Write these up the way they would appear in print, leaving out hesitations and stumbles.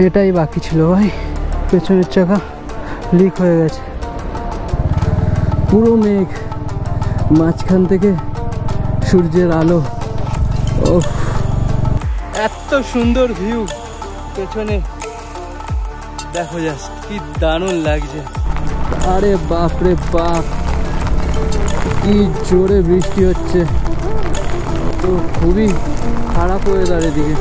এটাই বাকি ছিল ভাই, পেছনের চাকা লিক হয়ে গেছে। পুরো মেঘ, মাঝখান থেকে সূর্যের আলো। ও এত সুন্দর ভিউ পেছনে, দেখো জাস্ট কি দারুণ লাগছে। আরে বাপ রে বাপ, কি জোরে বৃষ্টি হচ্ছে, তো খুবই খারাপ ওয়েদার এদিকে।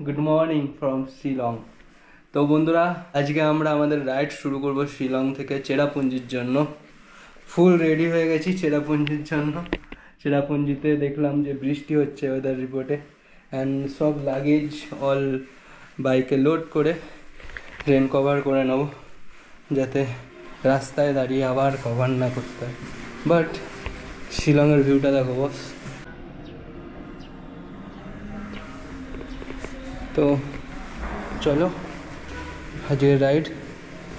Good morning from Shillong. তো বন্ধুরা, আজকে আমরা আমাদের রাইড শুরু করব শিলং থেকে চেরাপুঞ্জির জন্য। ফুল রেডি হয়ে গেছি চেরাপুঞ্জির জন্য। চেরাপুঞ্জিতে দেখলাম যে বৃষ্টি হচ্ছে ওয়েদার রিপোর্টে, অ্যান্ড সব লাগেজ অল বাইকে লোড করে রেন কভার করে নেব, যাতে রাস্তায় দাঁড়িয়ে আবার কভার না করতে হয়। বাট শিলংয়ের ভিউটা দেখো বস। তো চলো আজকের রাইড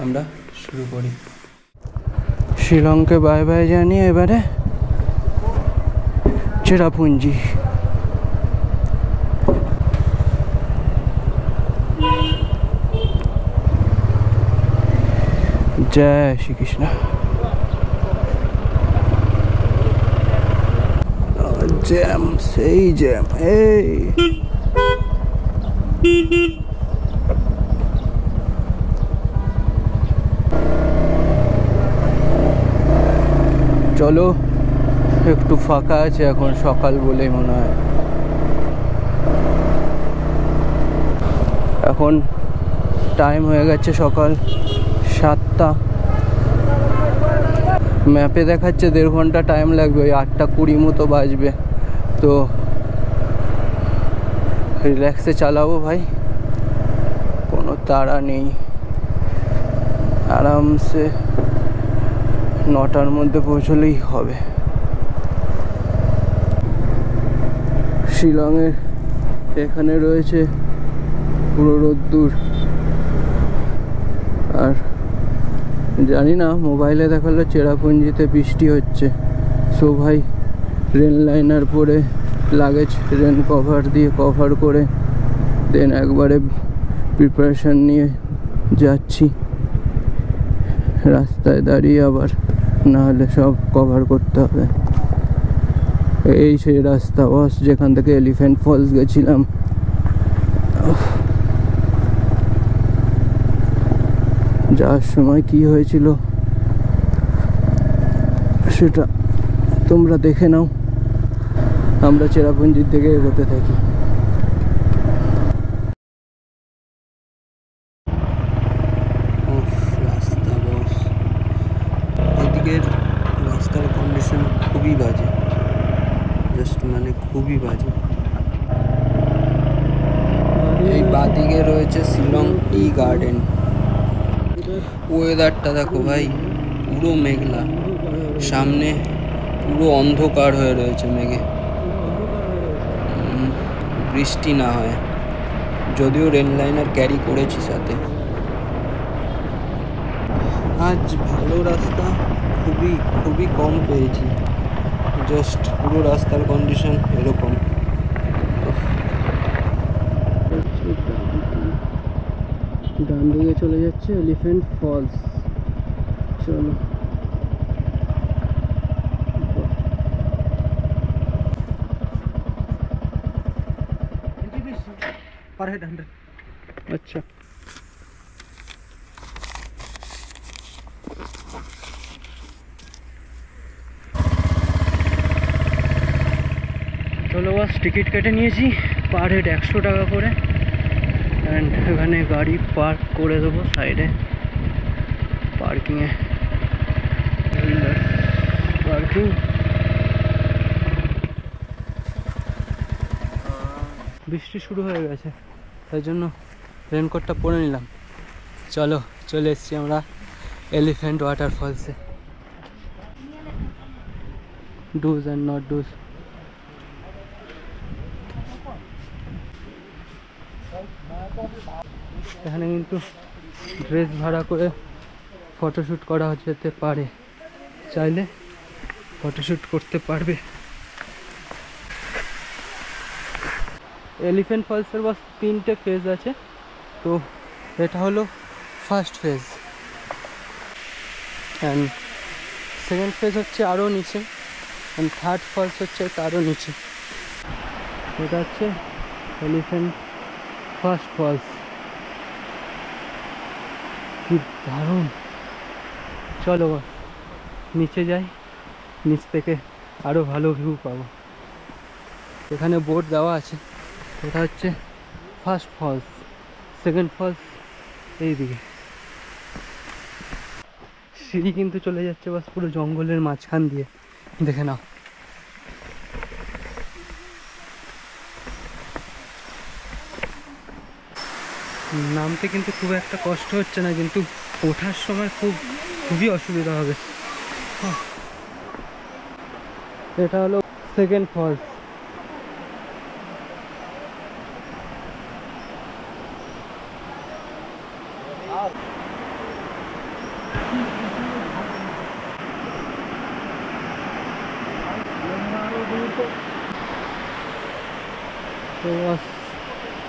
আমরা শুরু করি। শিলংকে বাই বাই জানিয়ে এবারে চেরাপুঞ্জি। জয় শ্রীকৃষ্ণ। জ্যাম, সেই জ্যাম। এই চলো, একটু ফাঁকা আছে এখন, সকাল বলেই মনে হয়। এখন টাইম হয়ে গেছে সকাল 7টা। ম্যাপে দেখাচ্ছে 1.5 ঘন্টা টাইম লাগবে, ওই 8:20 মতো বাজবে। তো রিল্যাক্সে চালাবো ভাই, কোনো তাড়া নেই। আরামসে 9টার মধ্যে পৌঁছলেই হবে। শিলংয়ের এখানে রয়েছে পুরো রোদ্দুর, আর জানি না মোবাইলে দেখালো চেরাপুঞ্জিতে বৃষ্টি হচ্ছে। সো ভাই রেন লাইনার পরে লাগেজ রেন কভার দিয়ে কভার করে দেন একবারে প্রিপারেশন নিয়ে যাচ্ছি। রাস্তায় দাঁড়িয়ে আবার না হলে সব কভার করতে হবে। এই সেই রাস্তা বস, যেখান থেকে এলিফ্যান্ট ফলস গেছিলাম। যাওয়ার সময় কি হয়েছিল সেটা তোমরা দেখে নাও। আমরা চেরাপুঞ্জির দিকে এগোতে থাকি। রাস্তা বস, এদিকের রাস্তার কন্ডিশন খুবই বাজে, জাস্ট মানে খুবই বাজে। এই বাদিকে রয়েছে শিলং টি গার্ডেন। ওয়েদারটা দেখো ভাই, পুরো মেঘলা, সামনে পুরো অন্ধকার হয়ে রয়েছে মেঘে। বৃষ্টি না হয়, যদিও রেন লাইনার ক্যারি করেছি সাথে। আজ ভালো রাস্তা খুবই কম পেয়েছি, জাস্ট পুরো রাস্তার কন্ডিশন এরকম। ডান দিকে চলে যাচ্ছে এলিফ্যান্ট ফলস। চলো पर हेड 100। अच्छा চলো বাস, টিকিট কেটে নিয়েছি পার হেড 100 টাকা করে। অ্যান্ড এখানে গাড়ি পার্ক করে দেবো সাইডে, পার্কিংয়ে। পার্কিং বৃষ্টি শুরু হয়ে গেছে, তাই জন্য রেনকোটটা পরে নিলাম। চলো চলে এসেছি আমরা এলিফ্যান্ট ওয়াটারফলসে। Do's and not do's. এখানে কিন্তু ড্রেস ভাড়া করে ফটোশ্যুট করা যেতে পারে, চাইলে ফটোশ্যুট করতে পারবে। এলিফ্যান্ট ফলসের বাস 3টে ফেজ আছে। তো এটা হলো first phase, and second phase হচ্ছে আরও নিচে, অ্যান্ড থার্ড ফলস হচ্ছে তারও নিচে। এটা হচ্ছে এলিফ্যান্ট ফার্স্ট ফলস। কি দারুণ! চলো বাস নিচে যাই, নিচ থেকে আরও ভালো ভিউ পাবো। এখানে বোর্ড দেওয়া আছে, এটা হচ্ছে ফার্স্ট ফলস, সেকেন্ড ফলস এইদিকে। সিঁড়ি কিন্তু চলে যাচ্ছে বাস পুরো জঙ্গলের মাঝখান দিয়ে, দেখে নাও। নামতে কিন্তু খুব একটা কষ্ট হচ্ছে না, কিন্তু ওঠার সময় খুবই অসুবিধা হবে। এটা হলো সেকেন্ড ফলস।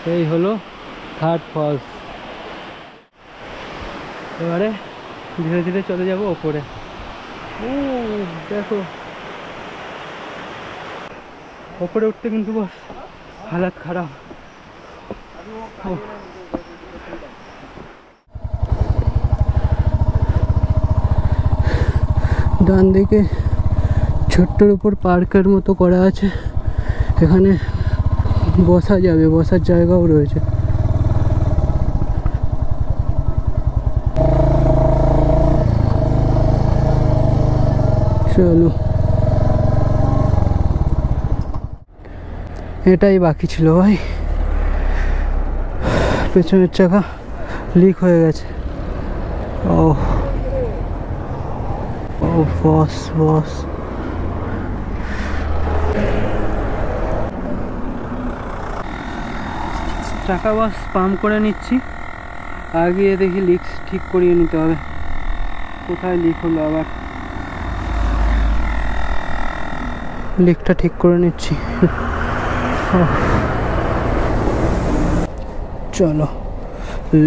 তো এই হলো থার্ড ফলস। এবারে ধীরে ধীরে চলে যাব ওপরে। ও দেখো, ওপরে উঠতে কিন্তু বস হালাত খারাপ। ডান দিকে ছোট্টর উপর পার্কের মতো করা আছে, এখানে বসা যাবে, বসার জায়গাও রয়েছে। চলো, এটাই বাকি ছিল ভাই। পেছনের চাকা লিক হয়ে গেছে। ও ও বস বস, চাকা বাস পাম্প করে নিচ্ছি, আগে দেখি লিক ঠিক করিয়ে নিতে হবে। কোথায় লিক হলো আবার, লিকটা ঠিক করে নিচ্ছি। চলো,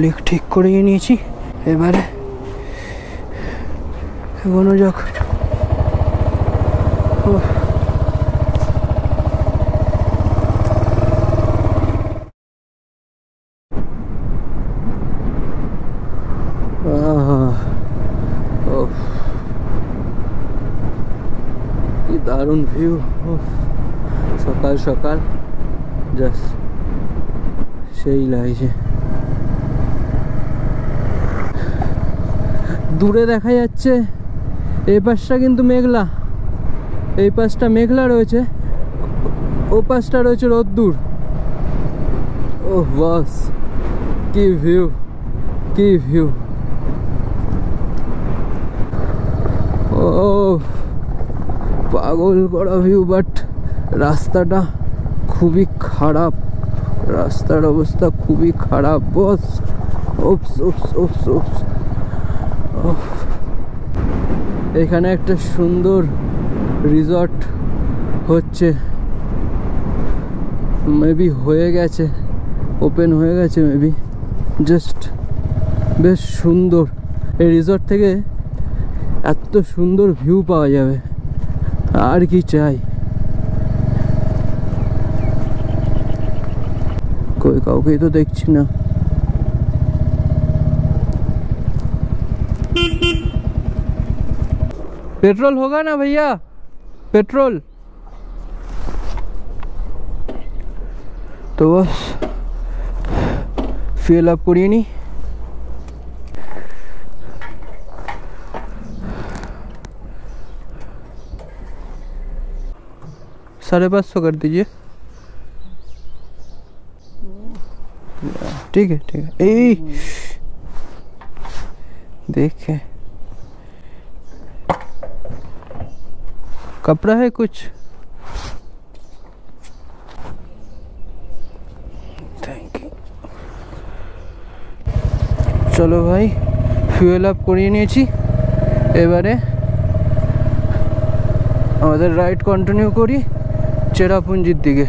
লিক ঠিক করিয়ে নিয়েছি, এবারে এগোনো যাক। কি দারুণ ভিউ, সকাল সকাল জাস্ট সেই লাগছে। দূরে দেখা যাচ্ছে এই পাশটা কিন্তু মেঘলা, এই পাশটা মেঘলা রয়েছে, ও পাশটা রয়েছে রোদ্দুর। ও বাস, কি ভিউ, কি ভিউ! ও পাগল করা ভিউ, বাট রাস্তাটা খুবই খারাপ, রাস্তার অবস্থা খুবই খারাপ বস। ওপস ওপস ওপস ওপস। এখানে একটা সুন্দর রিসর্ট হচ্ছে, মেবি হয়ে গেছে, ওপেন হয়ে গেছে মেবি। জাস্ট বেশ সুন্দর, এই রিসর্ট থেকে এত সুন্দর ভিউ পাওয়া যাবে, আর কি চাই। কই কাউকেই তো দেখছি না। पेट्रोल होगा ना भैया, पेट्रोल? तो बस फ्यूल अप करिए नहीं। $550 कर दीजिए। ठीक है ठीक है। ए देखे कपड़ा है कुछ, थैंक यू। चलो भाई, फ्यूल अप करिए নিয়েছি, এবারে আমাদের রাইড কন্টিনিউ করি চেরাপুঞ্জির দিকে।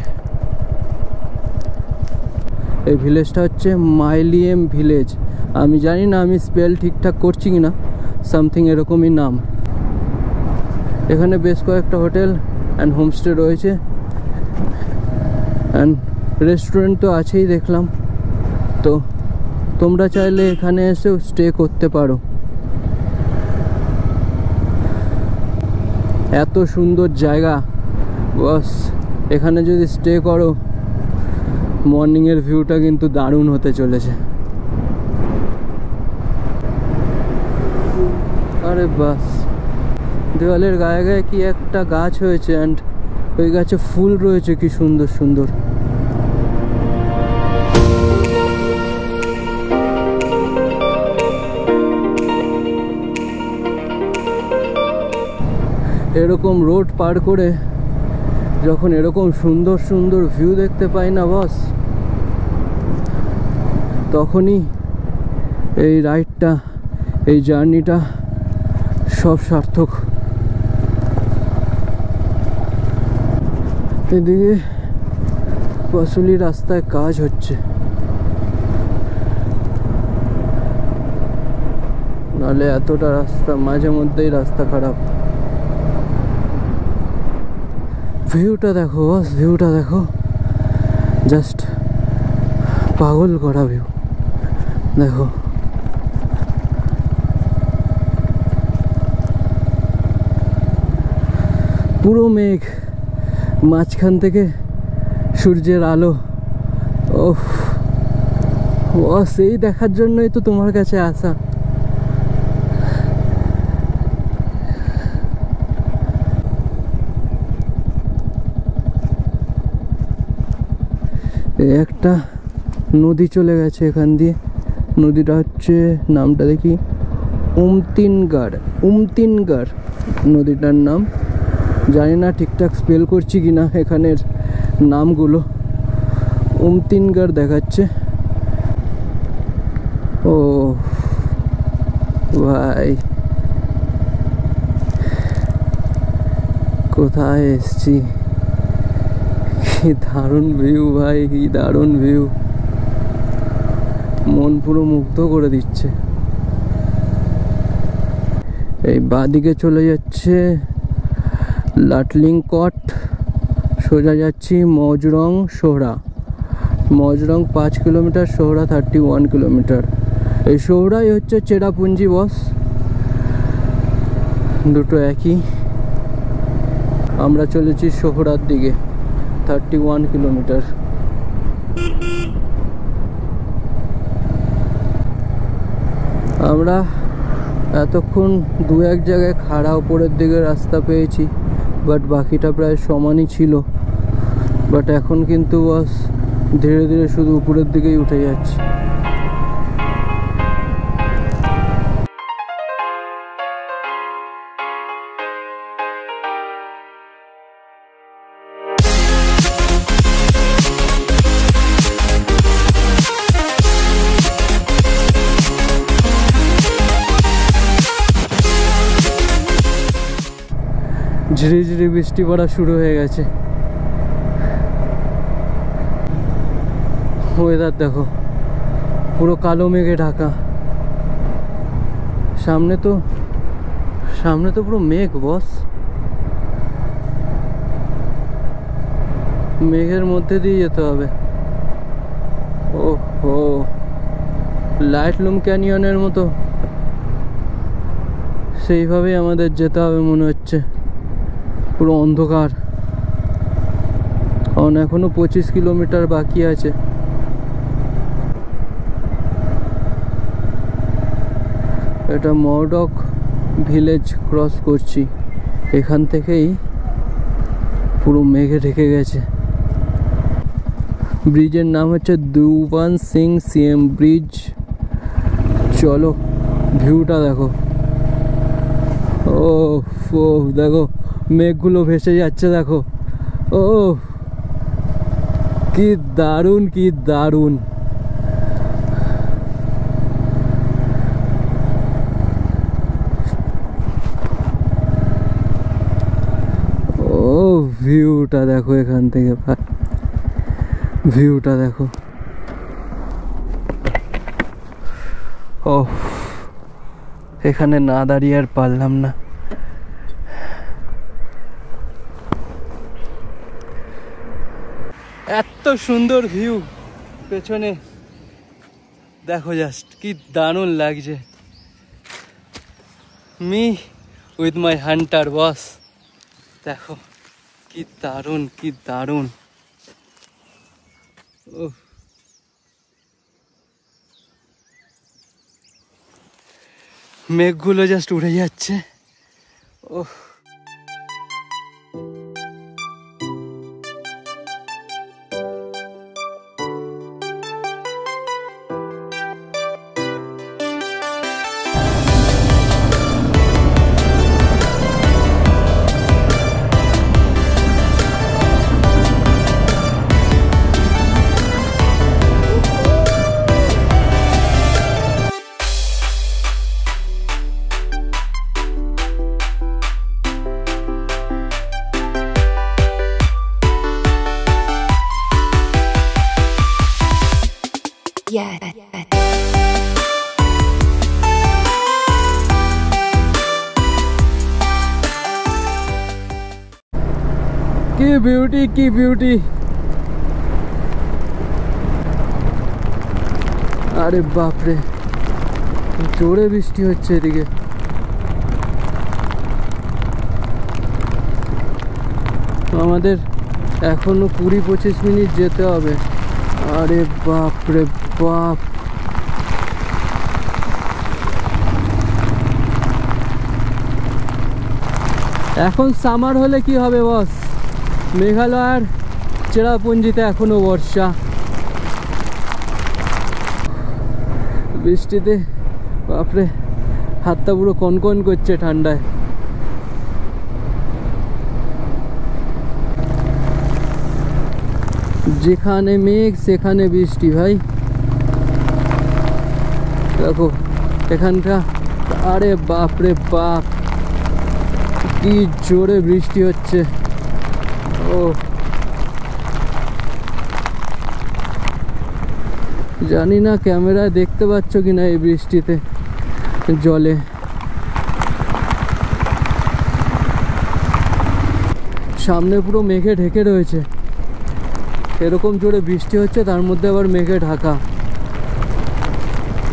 এই ভিলেজটা হচ্ছে মাইলিয়েম ভিলেজ। আমি জানি না আমি স্পেল ঠিকঠাক করছি কি না, সামথিং এরকমই নাম। এখানে বেশ কয়েকটা হোটেল অ্যান্ড হোমস্টে রয়েছে, অ্যান্ড রেস্টুরেন্ট তো আছেই দেখলাম। তো তোমরা চাইলে এখানে এসেও স্টে করতে পারো। এত সুন্দর জায়গা বস, এখানে যদি স্টে করো মর্নিংয়ের ভিউটা কিন্তু দারুণ হতে চলেছে। আরে বাস, দেওয়ালের গায়ে গায়ে কি একটা গাছ হয়েছে, অ্যান্ড ওই গাছে ফুল রয়েছে কি সুন্দর সুন্দর। এরকম রোড পার করে যখন এরকম সুন্দর সুন্দর ভিউ দেখতে পাই না বস, তখনই এই রাইডটা, এই জার্নিটা সব সার্থক। এদিকে পাশুলি রাস্তায় কাজ হচ্ছে, নাহলে এতটা রাস্তা মাঝে মধ্যেই রাস্তা খারাপ। ভিউটা দেখো বস, ভিউটা দেখো, জাস্ট পাগল করা ভিউ। দেখো পুরো মেঘ, মাঝখান থেকে সূর্যের আলো। ওহ বস, এই দেখার জন্যই তো তোমার কাছে আসা। একটা নদী চলে গেছে এখান দিয়ে, নদীটা হচ্ছে, নামটা দেখি, উমতিনগড় নদীটার নাম। জানি না ঠিকঠাক স্পেল করছি কিনা এখানের নামগুলো। উমতিনগড় দেখাচ্ছে। ও ভাই, কোথায় এসছি, কি দারুণ ভিউ ভাই, কি দারুণ ভিউ, মন পুরো মুগ্ধ করে দিচ্ছে। এই বাঁদিকে চলে যাচ্ছে লাটলিং কট, সোজা যাচ্ছি মজরং সোহরা। মজরং 5 kilometre, Sohra 31 kilometre. এই সোহরাই হচ্ছে চেরাপুঞ্জি বস, দুটো একই। আমরা চলেছি সোহরার দিকে, 31 কিলোমিটার। আমরা এতক্ষণ দু এক জায়গায় খাড়া উপরের দিকে রাস্তা পেয়েছি, বাট বাকিটা প্রায় সমানই ছিল। বাট এখন কিন্তু বাস ধীরে ধীরে শুধু উপরের দিকেই উঠে যাচ্ছে। ঝিরি ঝিরি বৃষ্টি পড়া শুরু হয়ে গেছে। ওয়েদার দেখো, পুরো কালো মেঘে ঢাকা। সামনে তো পুরো মেঘ বস, মেঘের মধ্যে দিয়ে যেতে হবে। ওহো, লাইটলুম ক্যানিয়নের মতো সেইভাবেই আমাদের যেতে হবে মনে হচ্ছে। পুরো অন্ধকার, কারণ এখনো 25 কিলোমিটার বাকি আছে। এটা মরডক ভিলেজ ক্রস করছি, এখান থেকেই পুরো মেঘে ঢেকে গেছে। ব্রিজের নাম হচ্ছে দুবান সিং সিএম ব্রিজ। চলো ভিউটা দেখো। ও দেখো মেঘগুলো ভেসে যাচ্ছে, দেখো। ও কি দারুণ, কি দারুণ। ভিউটা দেখো এখান থেকে, ভিউটা দেখো। ও এখানে না দাঁড়িয়ে আর পারলাম না। এত সুন্দর ভিউ পেছনে, দেখো জাস্ট কি দারুণ লাগছে। মি উইথ মাই হান্টার বস, দেখো কি দারুণ কি দারুণ। মেঘগুলো জাস্ট উড়ে যাচ্ছে। ওহ Yeah. কি বিউটি কি বিউটি। আরে বাপরে জোরে বৃষ্টি হচ্ছে এদিকে। আমাদের এখনো 20-25 মিনিট যেতে হবে। আরে বাপরে বাপ, এখন সামার হলে কি হবে বস, মেঘালয়ের চেরাপুঞ্জিতে এখনো বর্ষা। বৃষ্টিতে বাপরে হাতটা পুরো কনকন করছে ঠান্ডায়। যেখানে মেঘ সেখানে বৃষ্টি ভাই, দেখো এখানটা। আরে বাপরে বাপ কি জোরে বৃষ্টি হচ্ছে। ও জানি না ক্যামেরায় দেখতে পাচ্ছ কিনা এই বৃষ্টিতে জলে। সামনে পুরো মেঘে ঢেকে রয়েছে, এরকম জোরে বৃষ্টি হচ্ছে তার মধ্যে আবার মেঘে ঢাকা।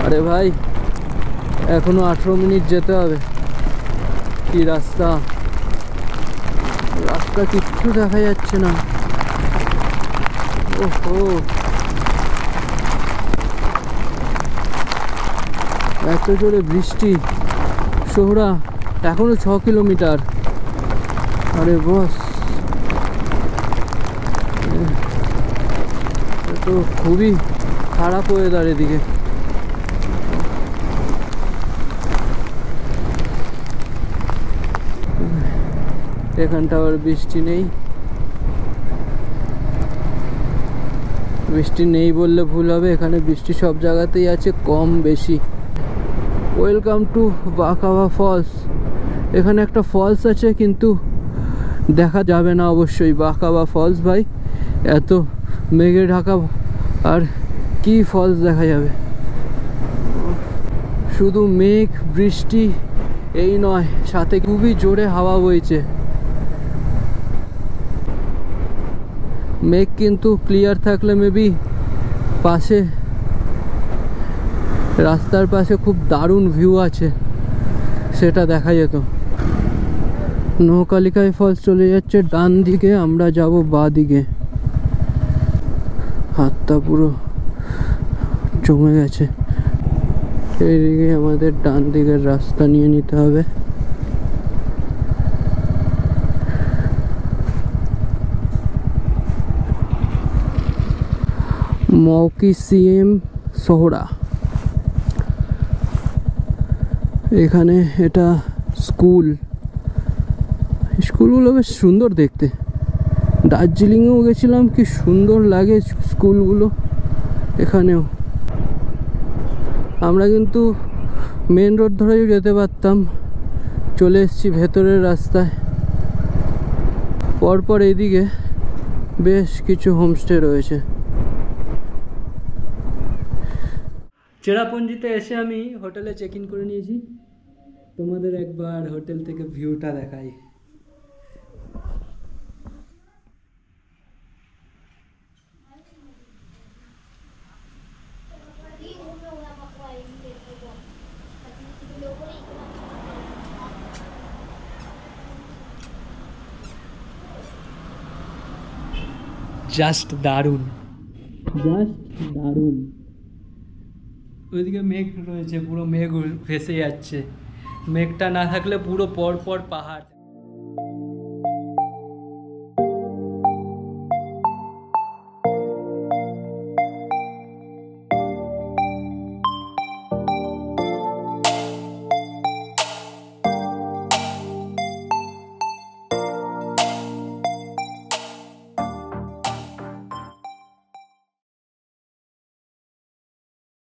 আরে ভাই এখনো 18 মিনিট যেতে হবে। কি রাস্তা, রাস্তা কিচ্ছু দেখা যাচ্ছে না। ওহো এত জোরে বৃষ্টি। শোহরা এখনো 6 কিলোমিটার। আরে বস তো খুবই খারাপ ওয়েদার এদিকে। এখানটা আবার বৃষ্টি নেই। বৃষ্টি নেই বললে ভুল হবে, এখানে বৃষ্টি সব জায়গাতেই আছে, কম বেশি। Welcome to Bakawa falls. এখানে একটা ফলস আছে কিন্তু দেখা যাবে না অবশ্যই বাকাওয়া ফলস। ভাই এত মেঘে ঢাকা আর কি ফলস দেখা যাবে। শুধু মেঘ বৃষ্টি এই নয়, সাথে খুবই জোরে হাওয়া বইছে। মেঘ কিন্তু ক্লিয়ার থাকলে মেবি পাশে রাস্তার পাশে খুব দারুণ ভিউ আছে, সেটা দেখা যেত। নৌকালিকায় ফলস চলে যাচ্ছে ডান দিকে, আমরা যাব বাঁ দিকে। হাতটা পুরো জমে গেছে। এইদিকে আমাদের ডান দিকের রাস্তা নিয়ে নিতে হবে। মৌকি সিএম শোহরা, এখানে এটা স্কুল। স্কুলগুলো বেশ সুন্দর দেখতে। দার্জিলিংয়েও গেছিলাম, কি সুন্দর লাগে স্কুলগুলো। এখানেও আমরা কিন্তু মেন রোড ধরেও যেতে পারতাম, চলে এসেছি ভেতরের রাস্তায়। পরপর এইদিকে বেশ কিছু হোমস্টে রয়েছে। চেরাপুঞ্জিতে এসে আমি হোটেলে চেক ইন করে নিয়েছি। তোমাদের একবার হোটেল থেকে ভিউটা দেখাই। জাস্ট দারুণ, জাস্ট দারুণ। ওইদিকে মেঘ রয়েছে, পুরো মেঘ ভেসে যাচ্ছে। মেঘটা না থাকলে পুরো পর পর পাহাড়।